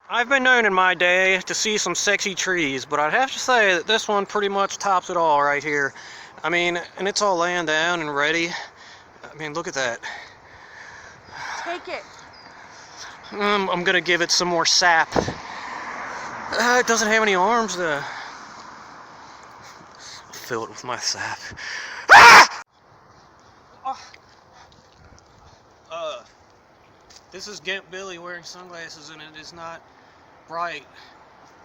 I've been known in my day to see some sexy trees, but I'd have to say that this one pretty much tops it all right here. I mean, and it's all laying down and ready. I mean, look at that. Take it. I'm gonna give it some more sap. It doesn't have any arms though. I'll fill it with my sap. Ah! This is Gimp Billy wearing sunglasses and it is not bright.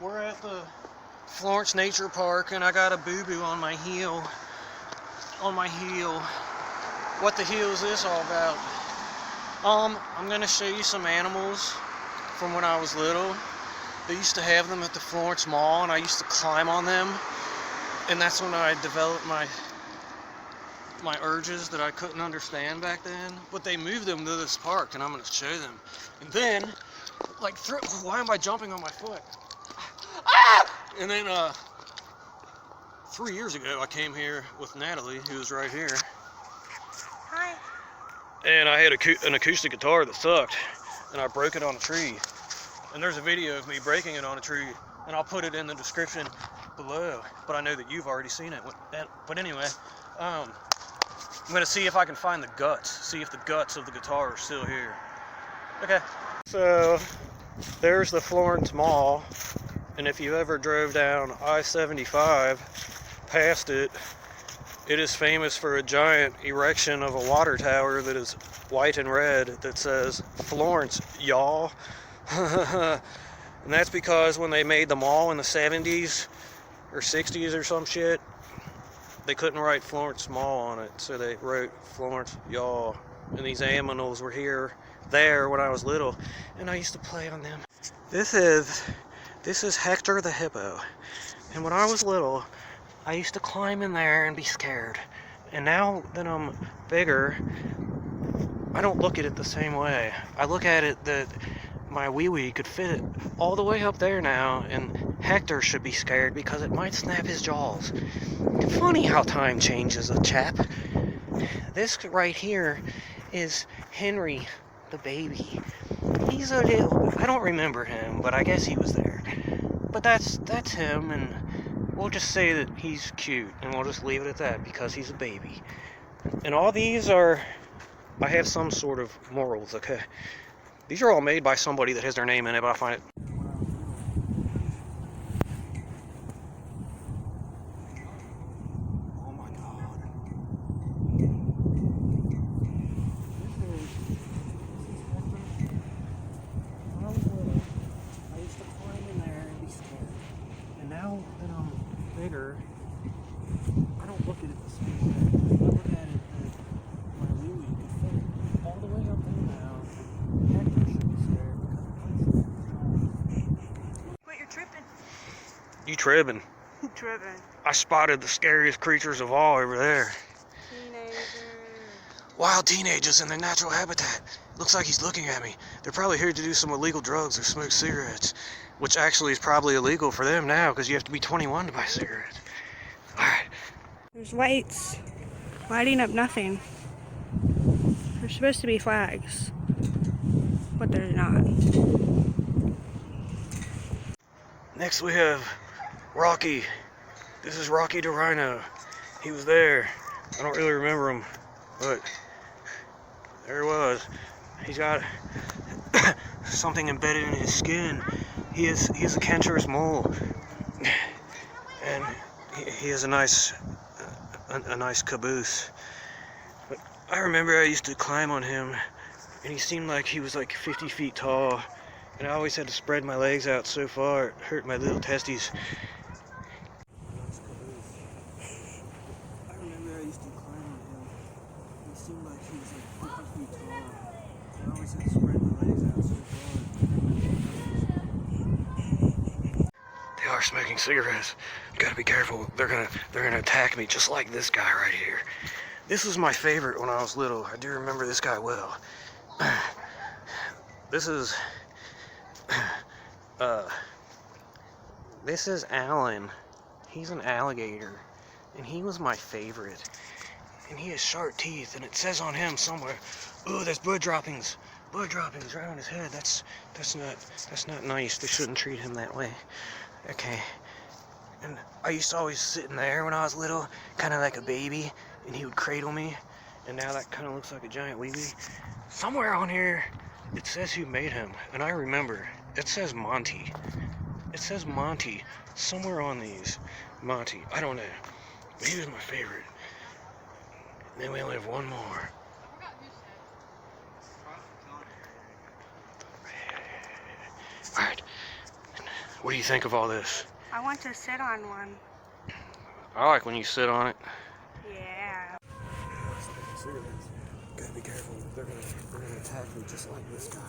We're at the Florence Nature Park and I got a boo-boo on my heel. What the hell is this all about? I'm gonna show you some animals from when I was little. They used to have them at the Florence Mall and I used to climb on them. And that's when I developed my urges that I couldn't understand back then. But they moved them to this park and I'm gonna show them. And then, like, why am I jumping on my foot? Ah! And then 3 years ago I came here with Natalie, who was right here. Hi. And I had an acoustic guitar that sucked, and I broke it on a tree. And there's a video of me breaking it on a tree, and I'll put it in the description below. But I know that you've already seen it. But anyway, I'm gonna see if I can find the guts, see if the guts of the guitar are still here. Okay. So there's the Florence Mall, and if you ever drove down I-75 past it, it is famous for a giant erection of a water tower that is white and red that says Florence, y'all. And that's because when they made the mall in the 70s or 60s or some shit, they couldn't write Florence Mall on it, so they wrote Florence, y'all. And these animals were there when I was little, and I used to play on them. This is Hector the hippo, and when I was little, I used to climb in there and be scared. And now that I'm bigger, I don't look at it the same way. I look at it that my wee-wee could fit it all the way up there now, and Hector should be scared because it might snap his jaws. Funny how time changes a chap. This right here is Henry the baby. He's a little, I don't remember him, but I guess he was there. But that's him, and we'll just say that he's cute, and we'll just leave it at that because he's a baby. And all these I have some sort of morals, okay? These are all made by somebody that has their name in it, but I find it. Oh my God. When I was little, I used to climb in there and be scared. And now that I'm bigger, I don't look at it the same way. I look at it that my wee-wee could fit all the way up there now. Hector should be scared because it Quit, you're tripping. You tripping. Tripping. I spotted the scariest creatures of all over there. Teenager. Wild teenagers in their natural habitat. Looks like he's looking at me. They're probably here to do some illegal drugs or smoke cigarettes. Which actually is probably illegal for them now because you have to be 21 to buy cigarettes. Alright. There's lights lighting up nothing. There's supposed to be flags, but there's not. Next we have Rocky. This is Rocky the Rhino. He was there. I don't really remember him, but there he was. He's got something embedded in his skin. He's a cancerous mole, and he has a nice caboose. But I remember I used to climb on him, and he seemed like he was like 50 feet tall, and I always had to spread my legs out so far it hurt my little testes. I remember I used to climb on him. He seemed like he was like 50 feet tall, and I always had to spread my legs out so far. They are smoking cigarettes. You gotta be careful. They're gonna attack me just like this guy right here. This was my favorite when I was little. I do remember this guy well. This is Alan. He's an alligator, and he was my favorite. And he has sharp teeth, and it says on him somewhere, "Ooh, there's blood droppings. blood droppings right on his head. That's not nice. They shouldn't treat him that way. Okay. And I used to always sit in there when I was little, kind of like a baby, and he would cradle me. And now that kind of looks like a giant weeby. Somewhere on here, it says who made him, and I remember. It says Monty. It says Monty somewhere on these. Monty. I don't know. But he was my favorite. And then we only have one more. Alright. What do you think of all this? I want to sit on one. I like when you sit on it. Yeah. Gotta be careful. They're gonna attack me just like this guy.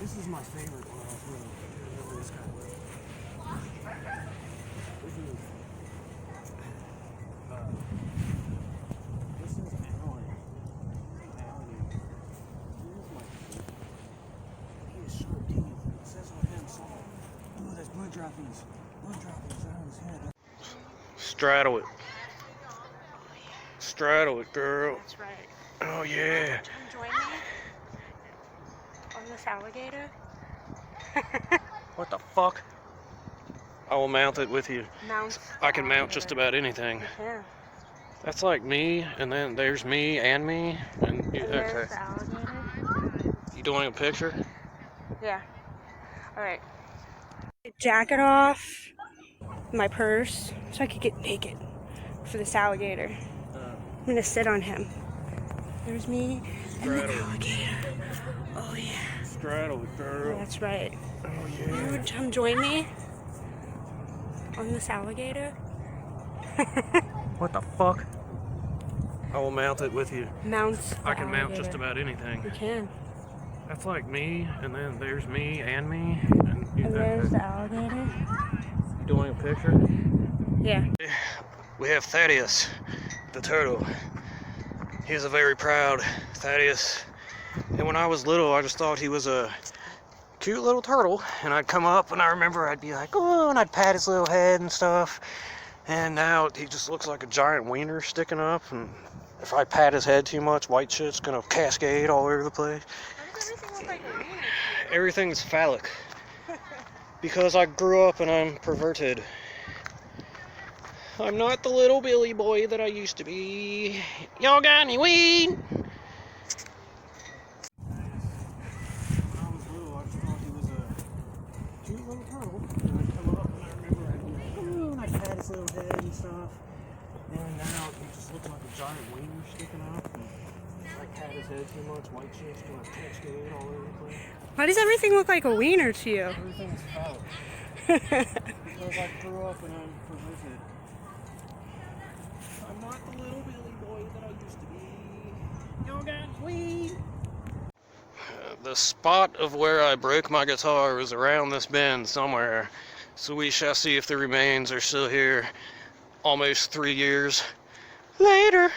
This is my favorite when I was little. Remember this guy? This is Alan. He has sharp teeth. It says on him somewhere. Oh, there's blood droppings. Blood droppings out of his head. Straddle it. Straddle it, girl. That's right. Oh, yeah. Join me on this alligator. What the fuck? I will mount it with you. Mount. I can mount just about anything. Yeah. That's like me, and then there's me and me. And you, And there's okay. the alligator. You doing a picture? Yeah. All right. Jacket off, my purse, so I could get naked for this alligator. I'm gonna sit on him. There's me and the alligator. Oh yeah. Straddle it, girl. That's right. Oh, You yeah. would come join me on this alligator? What the fuck? I will mount it with you. Mount. I can mount just about anything. You can. That's like me, and then there's me and me. And There's the alligator. You doing a picture? Yeah. We have Thaddeus, the turtle. He's a very proud Thaddeus. And when I was little, I just thought he was a cute little turtle. And I'd come up, and I remember I'd be like, oh, and I'd pat his little head and stuff. And now he just looks like a giant wiener sticking up. And if I pat his head too much, white shit's gonna cascade all over the place. Why does everything look like a wiener? Everything's phallic. Because I grew up and I'm perverted. I'm not the little Billy boy that I used to be. Y'all got any weed? When I was little, I just thought he was a cute little turtle. And I'd come up and I remember I'd be like, ooh, and I'd pat his little head and stuff. And now he just looks like a giant wiener sticking up. And if I pat his head too much, white shit's gonna cascade all over the place. Why does everything look like a wiener to you? Everything's phallic. Because I grew up and I'm perverted. I'm not the little Billy boy that I used to be. Y'all got weed? The spot of where I broke my guitar was around this bend somewhere. So we shall see if the remains are still here almost 3 years later.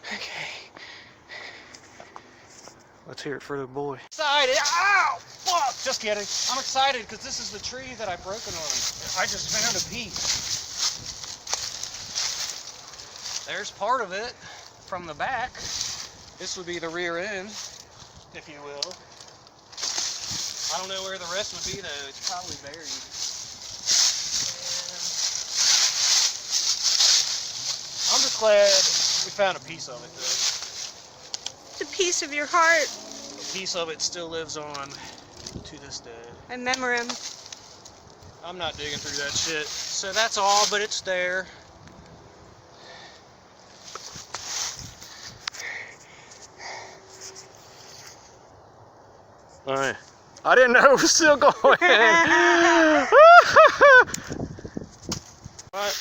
Okay. Let's hear it for the boy. Excited! Ow! Fuck! Just kidding. I'm excited because this is the tree that I've broken on. I just found a piece. There's part of it from the back. This would be the rear end, if you will. I don't know where the rest would be though. It's probably buried. And I'm just glad we found a piece of it though. It's a piece of your heart. A piece of it still lives on to this day. In memory. I'm not digging through that shit. So that's all, but it's there. Alright. I didn't know it was still going. Alright.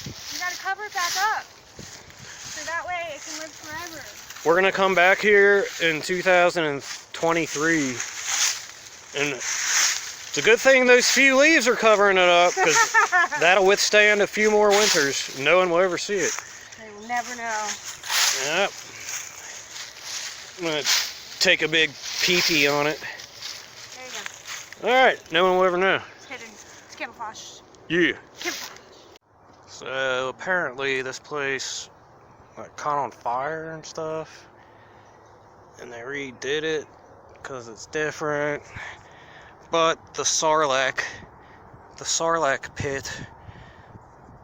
You gotta cover it back up. So that way it can live forever. We're gonna come back here in 2023, and it's a good thing those few leaves are covering it up, because that'll withstand a few more winters. No one will ever see it. They will never know. Yep. I'm gonna take a big pee-pee on it. There you go. Alright, no one will ever know. It's hidden. It's camouflaged. Yeah. Camouflage. So apparently this place caught on fire and stuff, and they redid it because it's different. But the Sarlacc pit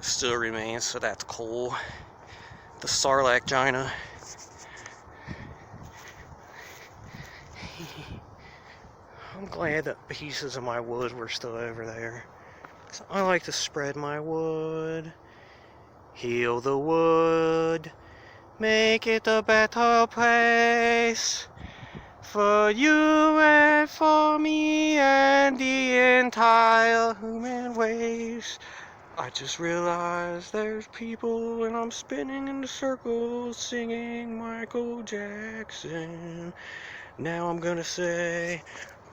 still remains, so that's cool. The Sarlacc gina. I'm glad that pieces of my wood were still over there. So I like to spread my wood. Heal the wood. Make it a better place. For you and for me and the entire human race. I just realized there's people and I'm spinning in the circles singing Michael Jackson. Now I'm gonna say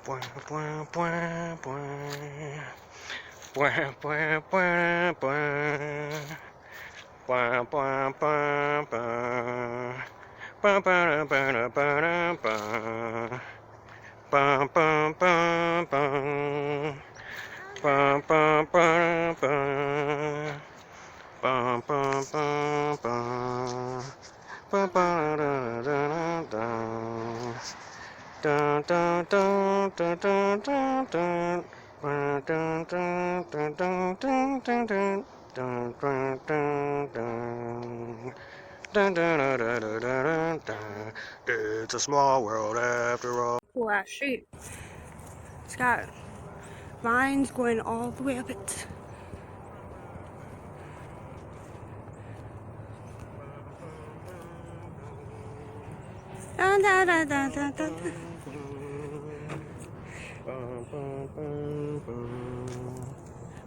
bwah, bwah, bwah, bwah. Bwah, bwah, bwah, bwah. Bwah, bwah, bwah, bwah. Bwah, bwah, bwah, bwah, bwah. Bwah, bwah, bwah, bwah. Bwah, bwah, bwah, bwah. Bwah, bwah, bwah, bwah. Bwah, bwah, da, da, da, da. Dun, dun, dun, dun, dun, dun, dun. Dun, dun, dun, dun, dun, dun, dun, dun. Dun, dun, dun, dun. Dun, dun, dun, dun, dun, dun, dun. It's a small world after all. Cool ass street. It's got vines going all the way up it. Dun, dun, dun, dun, dun, dun, dun. Dun, dun, dun, dun, dun, dun.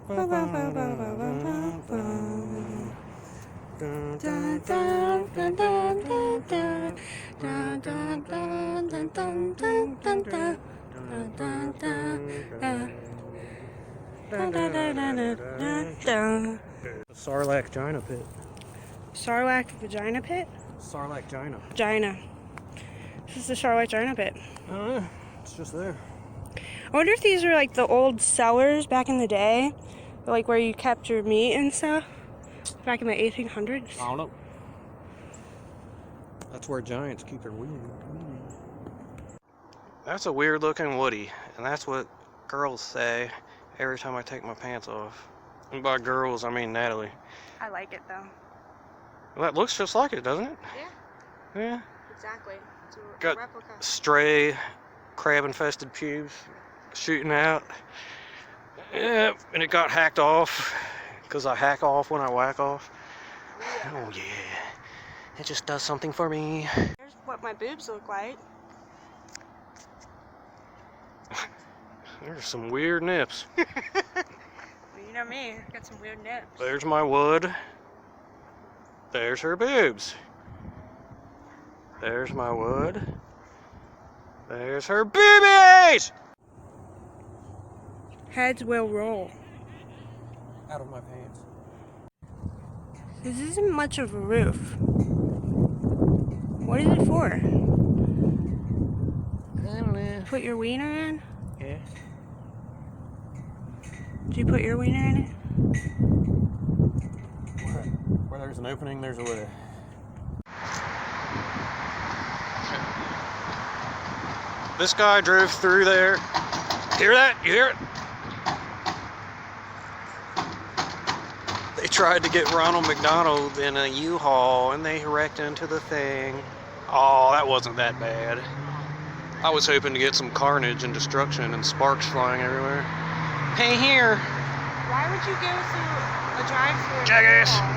Dun, dun, dun, dun, dun, dun. Dun, dun, dun, dun, dun, dun, dun, dun. Dun, dun, dun, dun. Dun, dun, dun, dun, dun, dun. The Sarlacc gina pit. Sarlacc vagina pit? Sarlacc gina. Gina. This is the Sarlacc gina pit. It's just there. I wonder if these are like the old cellars back in the day, like where you kept your meat and stuff, back in the 1800s. I don't know. That's where giants keep their weed. That's a weird looking woody, and that's what girls say every time I take my pants off. And by girls, I mean Natalie. I like it though. Well, that looks just like it, doesn't it? Yeah. Yeah. Exactly. It's a Got replica. stray, crab-infested pubes shooting out. Yeah, and it got hacked off, because I hack off when I whack off. Yeah. Oh yeah. It just does something for me. Here's what my boobs look like. There's some weird nips. Well, you know me, I got some weird nips. There's my wood. There's her boobs. There's my wood. There's her boobies! Heads will roll. Out of my pants. This isn't much of a roof. What is it for? I don't know. Put your wiener in? Yeah. Did you put your wiener in it? Where there's an opening, there's a way. This guy drove through there. Hear that? You hear it? They tried to get Ronald McDonald in a U-Haul and they wrecked into the thing. Oh, that wasn't that bad. I was hoping to get some carnage and destruction and sparks flying everywhere. Hey, here. Why would you go through a drive-through? Jackass.